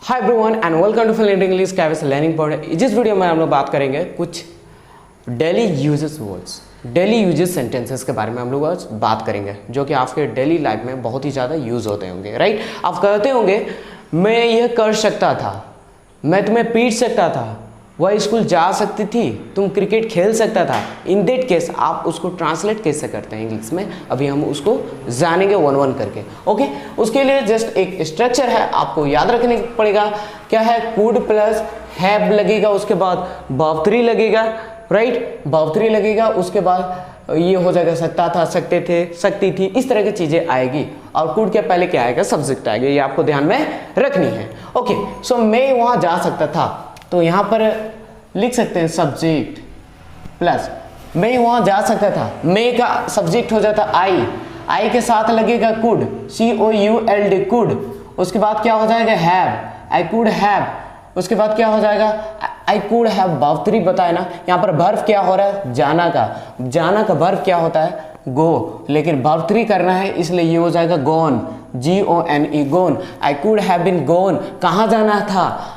Hi everyone and welcome to fluent English Kavis learning point. जिस video में हम लोग बात करेंगे कुछ daily uses words, daily uses sentences के बारे में हम लोग आज बात करेंगे जो कि आपके डेली लाइफ में बहुत ही ज़्यादा यूज़ होते होंगे। राइट, आप कहते होंगे मैं यह कर सकता था, मैं तुम्हें पीट सकता था, वह स्कूल जा सकती थी, तुम क्रिकेट खेल सकता था। इन दैट केस आप उसको ट्रांसलेट कैसे करते हैं इंग्लिश में, अभी हम उसको जानेंगे वन वन करके। ओके, उसके लिए जस्ट एक स्ट्रक्चर है, आपको याद रखने पड़ेगा। क्या है? कुड प्लस हैव लगेगा, उसके बाद वर्ब 3 लगेगा। राइट, वर्ब 3 लगेगा, उसके बाद ये हो जाएगा सकता था, सकते थे, सकती थी, इस तरह की चीजें आएगी। और कुड के पहले क्या आएगा? सब्जेक्ट आएगा, ये आपको ध्यान में रखनी है। ओके, सो मैं वहां जा सकता था, तो यहां पर लिख सकते हैं सब्जेक्ट प्लस मैं वहां जा सकता था। मैं का सब्जेक्ट हो जाता आई के साथ लगेगा कुड, COULD कुड। उसके बाद क्या हो जाएगा? Have, I could have. उसके बाद क्या हो जाएगा? आई कुड हैव वर्ब 3 बताया ना। यहाँ पर वर्ब क्या हो रहा है? जाना का वर्ब क्या होता है? गो, लेकिन वर्ब 3 करना है इसलिए ये हो जाएगा gone, GONE gone. I could have been gone, कहाँ जाना था?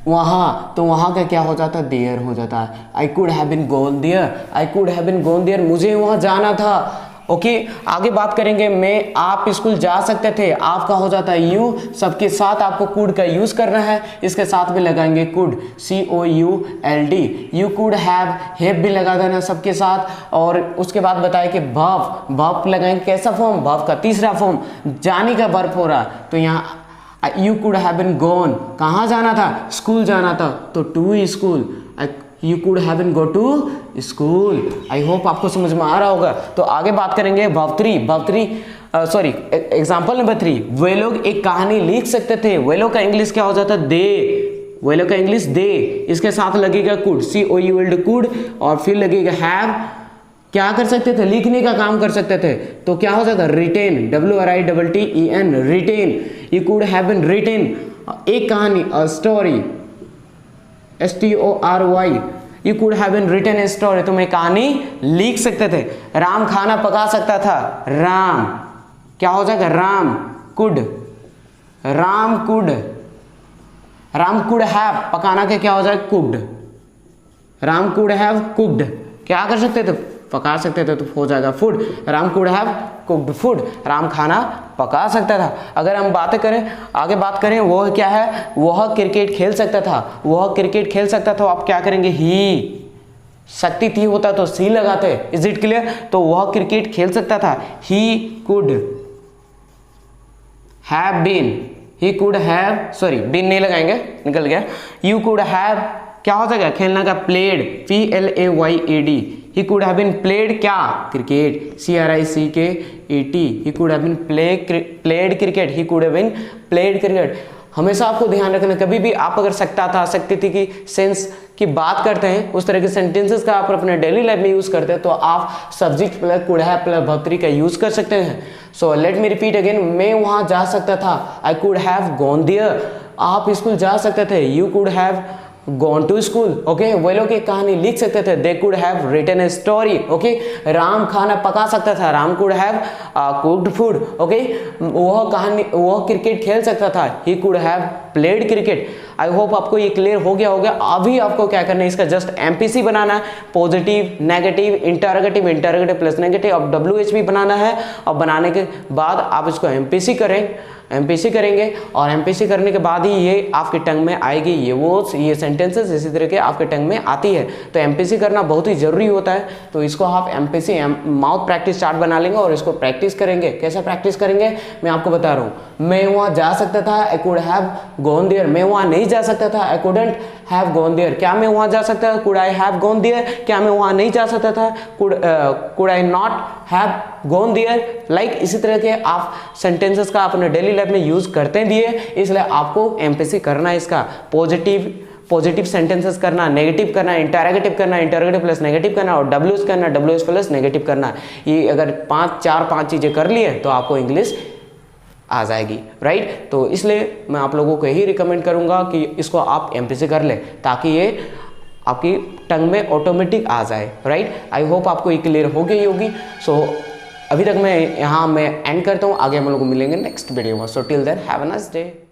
वहां, तो वहां का क्या हो जाता है? देयर हो जाता है। I could have been gone there, I could have been gone there, मुझे वहां जाना था। ओके, आगे बात करेंगे। मैं, आप स्कूल जा सकते थे, आपका हो जाता है यू, सबके साथ आपको कुड का यूज करना है, इसके साथ भी लगाएंगे could, COULD। You could have भी लगा देना सबके साथ। और उसके बाद बताया कि वर्ब लगाएंगे, कैसा फॉर्म? वर्ब का तीसरा फॉर्म, जाने का वर्ब हो रहा, तो यहाँ you could have been gone, कहाँ जाना था? स्कूल जाना था, तो to school, you could have been go to school. I hope आपको समझ में आ रहा होगा। तो आगे बात करेंगे वर्ब 3, सॉरी एग्जांपल नंबर 3। वे लोग एक कहानी लिख सकते थे, वे लोग का इंग्लिश क्या हो जाता? दे, वे लोग का इंग्लिश दे, इसके साथ लगेगा कुड, COULD कुड, और फिर लगेगा हैव। क्या कर सकते थे? लिखने का काम कर सकते थे, तो क्या हो जाता? Written, WRITTEN written. You could have been written एक कहानी, story, STORY। You could have been written a story, तुम एक कहानी लिख सकते थे। राम खाना पका सकता था, राम क्या हो जाएगा? राम कुड हैव, पकाना के क्या हो जाएगा? Cooked, Ram could have cooked, क्या कर सकते थे? पका सकते थे, तो हो जाएगा food. Ram could have cooked food, Ram खाना पका सकता था। अगर हम बातें करें, आगे बात करें, वह क्या है? वह क्रिकेट खेल सकता था, वह क्रिकेट खेल सकता था, आप क्या करेंगे? ही, सकती थी होता तो सी लगाते। Is it clear? तो वह क्रिकेट खेल सकता था, he could have been, he could have, sorry been नहीं लगाएंगे, निकल गया। यू कुड हैव क्या हो जाएगा? खेलना का played, PLAYED। He could have been played क्या? Cricket, CRICKET। He could have been played cricket, he could have been played cricket। हमेशा आपको ध्यान रखना, कभी भी आप अगर सकता था, सकती थी की सेंस की बात करते हैं, उस तरह के सेंटेंसेस का आप अपने डेली लाइफ में यूज करते हैं, तो आप subject plus could have plus verb 3 का यूज कर सकते हैं। So let me repeat again. मैं वहां जा सकता था, I could have gone there. आप स्कूल जा सकते थे, you could have gone to school. Okay, वे लोग एक कहानी लिख सकते थे, they could have written a story. Okay, Ram खाना पका सकता था, Ram could have cooked food. Okay, वह क्रिकेट खेल सकता था, he could have played cricket. I hope आपको ये क्लियर हो गया होगा। अभी आपको क्या करना है? इसका जस्ट MPC बनाना है, positive, negative, interrogative plus negative, अब WH भी बनाना है। और बनाने के बाद आप इसको MPC करेंगे, और MPC करने के बाद ही ये आपके टंग में आएगी। ये सेंटेंसेस इसी तरह के आपके टंग में आती है, तो MPC करना बहुत ही जरूरी होता है। तो इसको आप MPC माउथ प्रैक्टिस चार्ट बना लेंगे और इसको प्रैक्टिस करेंगे। कैसे प्रैक्टिस करेंगे मैं आपको बता रहा हूँ। मैं वहाँ जा सकता था, I could have gone there. मैं वहाँ नहीं जा सकता था, I couldn't have gone there. क्या मैं वहाँ जा सकता था? Could I have gone there. क्या मैं वहाँ नहीं जा सकता था? Could I not have gone there. Like इसी तरह के आप सेंटेंसेस का अपने डेली लाइफ में यूज करते भी है, इसलिए आपको MPC करना है। इसका पॉजिटिव सेंटेंसेस करना, नेगेटिव करना, इंटरोगेटिव करना, इंटरोगेटिव प्लस नेगेटिव करना, और WH करना, WH प्लस नेगेटिव करना। ये अगर 5 चीजें कर लिए तो आपको इंग्लिश आ जाएगी। राइट, तो इसलिए मैं आप लोगों को यही रिकमेंड करूंगा कि इसको आप MPC कर ले, ताकि ये आपकी टंग में ऑटोमेटिक आ जाए। राइट, आई होप आपको ये क्लियर हो गई होगी। सो अभी तक मैं एंड करता हूँ, आगे हम लोग मिलेंगे नेक्स्ट वीडियो में। So till then have a nice day.